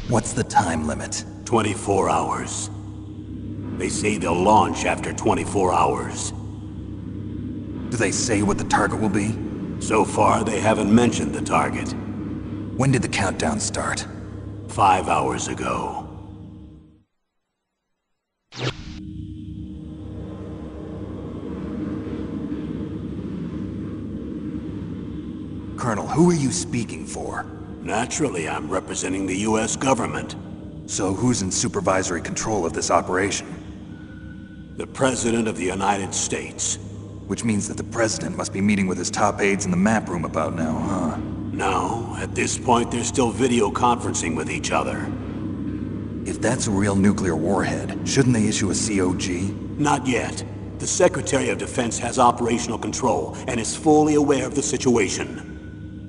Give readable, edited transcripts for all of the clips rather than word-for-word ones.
What's the time limit? 24 hours. They say they'll launch after 24 hours. Do they say what the target will be? So far, they haven't mentioned the target. When did the countdown start? 5 hours ago. Colonel, who are you speaking for? Naturally, I'm representing the U.S. government. So who's in supervisory control of this operation? The President of the United States. Which means that the President must be meeting with his top aides in the map room about now, huh? No, at this point they're still video conferencing with each other. If that's a real nuclear warhead, shouldn't they issue a COG? Not yet. The Secretary of Defense has operational control and is fully aware of the situation.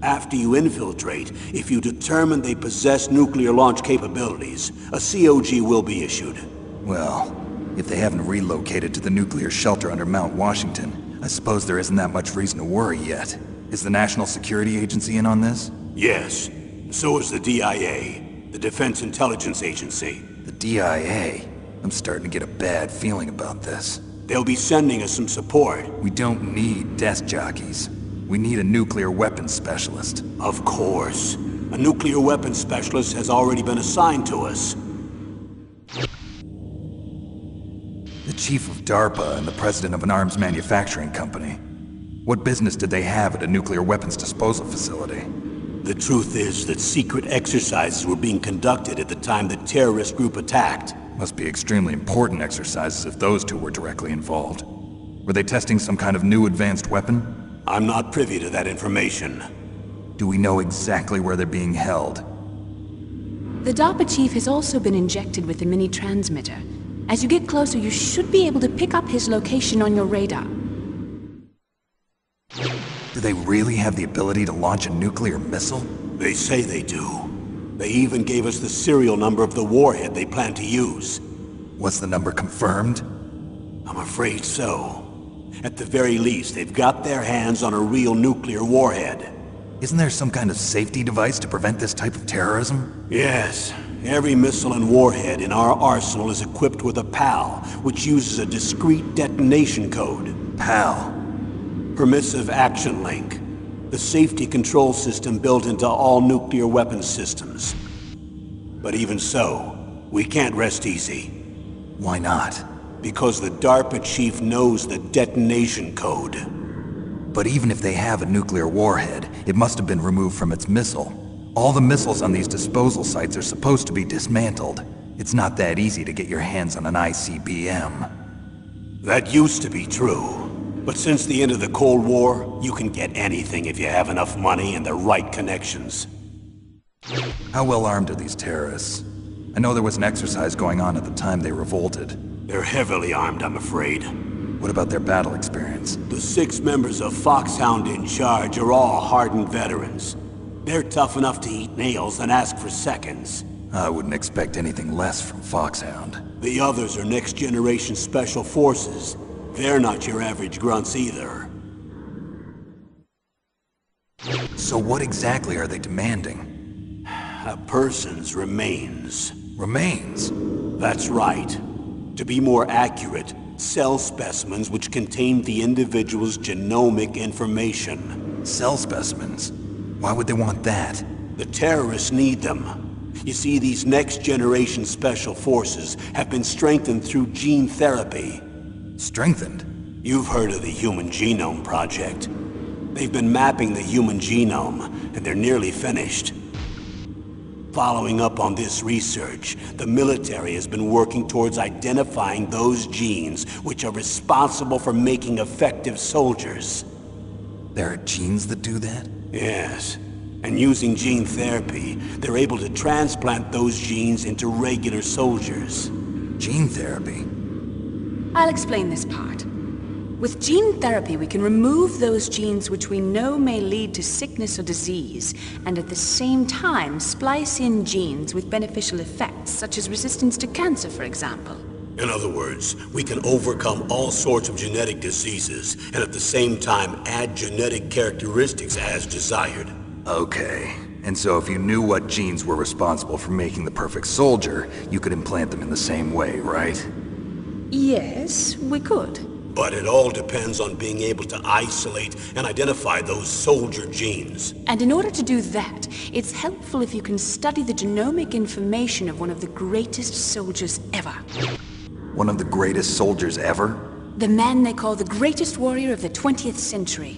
After you infiltrate, if you determine they possess nuclear launch capabilities, a COG will be issued. Well, if they haven't relocated to the nuclear shelter under Mount Washington, I suppose there isn't that much reason to worry yet. Is the National Security Agency in on this? Yes. So is the DIA, the Defense Intelligence Agency. The DIA? I'm starting to get a bad feeling about this. They'll be sending us some support. We don't need desk jockeys. We need a nuclear weapons specialist. Of course. A nuclear weapons specialist has already been assigned to us. The chief of DARPA and the president of an arms manufacturing company. What business did they have at a nuclear weapons disposal facility? The truth is that secret exercises were being conducted at the time the terrorist group attacked. Must be extremely important exercises if those two were directly involved. Were they testing some kind of new advanced weapon? I'm not privy to that information. Do we know exactly where they're being held? The DARPA chief has also been injected with a mini-transmitter. As you get closer, you should be able to pick up his location on your radar. Do they really have the ability to launch a nuclear missile? They say they do. They even gave us the serial number of the warhead they plan to use. Was the number confirmed? I'm afraid so. At the very least, they've got their hands on a real nuclear warhead. Isn't there some kind of safety device to prevent this type of terrorism? Yes. Every missile and warhead in our arsenal is equipped with a PAL, which uses a discrete detonation code. PAL? Permissive Action Link. The safety control system built into all nuclear weapons systems. But even so, we can't rest easy. Why not? Because the DARPA chief knows the detonation code. But even if they have a nuclear warhead, it must have been removed from its missile. All the missiles on these disposal sites are supposed to be dismantled. It's not that easy to get your hands on an ICBM. That used to be true. But since the end of the Cold War, you can get anything if you have enough money and the right connections. How well armed are these terrorists? I know there was an exercise going on at the time they revolted. They're heavily armed, I'm afraid. What about their battle experience? The 6 members of Foxhound in charge are all hardened veterans. They're tough enough to eat nails and ask for seconds. I wouldn't expect anything less from Foxhound. The others are next-generation special forces. They're not your average grunts either. So what exactly are they demanding? A person's remains. Remains? That's right. To be more accurate, cell specimens which contain the individual's genomic information. Cell specimens? Why would they want that? The terrorists need them. You see, these next-generation special forces have been strengthened through gene therapy. Strengthened? You've heard of the Human Genome Project. They've been mapping the human genome, and they're nearly finished. Following up on this research, the military has been working towards identifying those genes which are responsible for making effective soldiers. There are genes that do that? Yes. And using gene therapy, they're able to transplant those genes into regular soldiers. Gene therapy? I'll explain this part. With gene therapy, we can remove those genes which we know may lead to sickness or disease, and at the same time splice in genes with beneficial effects, such as resistance to cancer, for example. In other words, we can overcome all sorts of genetic diseases, and at the same time add genetic characteristics as desired. Okay. And so if you knew what genes were responsible for making the perfect soldier, you could implant them in the same way, right? Yes, we could. But it all depends on being able to isolate and identify those soldier genes. And in order to do that, it's helpful if you can study the genomic information of one of the greatest soldiers ever. One of the greatest soldiers ever? The man they call the greatest warrior of the 20th century.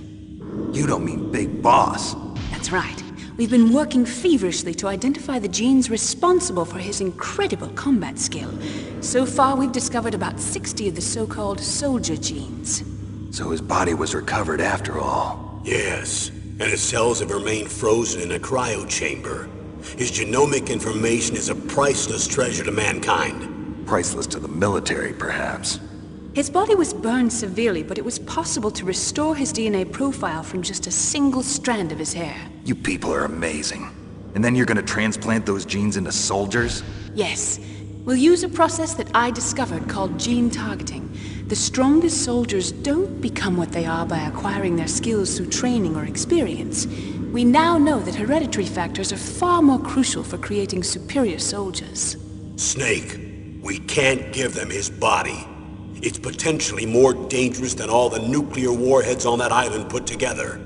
You don't mean Big Boss. That's right. We've been working feverishly to identify the genes responsible for his incredible combat skill. So far, we've discovered about 60 of the so-called soldier genes. So his body was recovered after all. Yes, and his cells have remained frozen in a cryo chamber. His genomic information is a priceless treasure to mankind. Priceless to the military, perhaps. His body was burned severely, but it was possible to restore his DNA profile from just a single strand of his hair. You people are amazing. And then you're gonna transplant those genes into soldiers? Yes. We'll use a process that I discovered called gene targeting. The strongest soldiers don't become what they are by acquiring their skills through training or experience. We now know that hereditary factors are far more crucial for creating superior soldiers. Snake, we can't give them his body. It's potentially more dangerous than all the nuclear warheads on that island put together.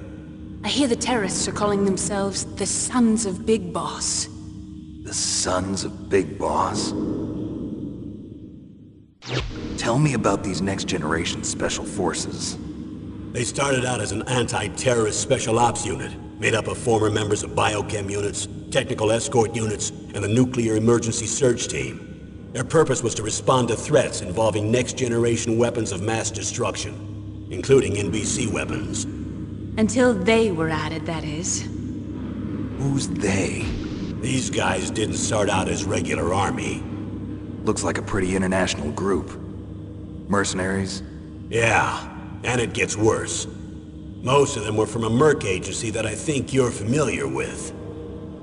I hear the terrorists are calling themselves the Sons of Big Boss. The Sons of Big Boss? Tell me about these next-generation special forces. They started out as an anti-terrorist special ops unit, made up of former members of biochem units, technical escort units, and the nuclear emergency surge team. Their purpose was to respond to threats involving next-generation weapons of mass destruction, including NBC weapons. Until they were added, that is. Who's they? These guys didn't start out as regular army. Looks like a pretty international group. Mercenaries? Yeah, and it gets worse. Most of them were from a merc agency that I think you're familiar with.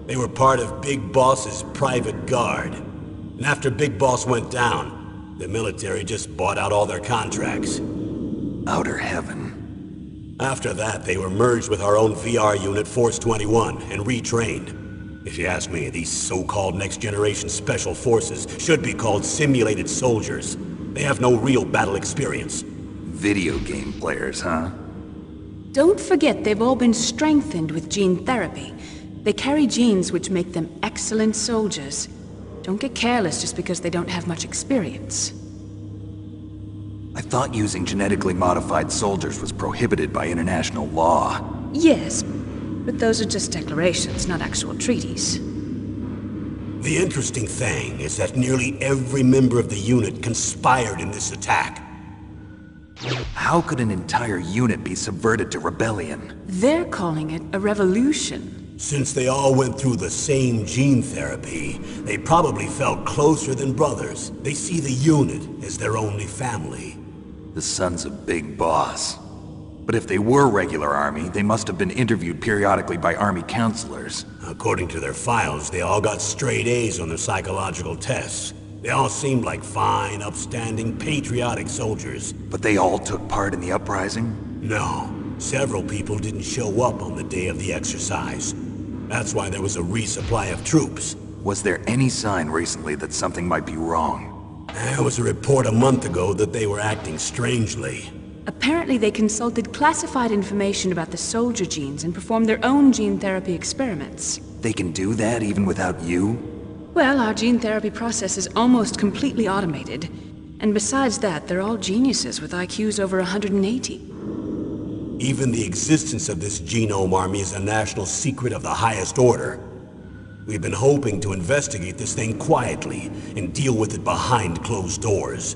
They were part of Big Boss's private guard. And after Big Boss went down, the military just bought out all their contracts. Outer Heaven. After that, they were merged with our own VR unit, Force 21, and retrained. If you ask me, these so-called next-generation special forces should be called simulated soldiers. They have no real battle experience. Video game players, huh? Don't forget they've all been strengthened with gene therapy. They carry genes which make them excellent soldiers. Don't get careless just because they don't have much experience. I thought using genetically modified soldiers was prohibited by international law. Yes, but those are just declarations, not actual treaties. The interesting thing is that nearly every member of the unit conspired in this attack. How could an entire unit be subverted to rebellion? They're calling it a revolution. Since they all went through the same gene therapy, they probably felt closer than brothers. They see the unit as their only family. The Sons of Big Boss. But if they were regular army, they must have been interviewed periodically by army counselors. According to their files, they all got straight A's on their psychological tests. They all seemed like fine, upstanding, patriotic soldiers. But they all took part in the uprising? No. Several people didn't show up on the day of the exercise. That's why there was a resupply of troops. Was there any sign recently that something might be wrong? There was a report a month ago that they were acting strangely. Apparently they consulted classified information about the soldier genes and performed their own gene therapy experiments. They can do that even without you? Well, our gene therapy process is almost completely automated. And besides that, they're all geniuses with IQs over 180. Even the existence of this genome army is a national secret of the highest order. We've been hoping to investigate this thing quietly and deal with it behind closed doors.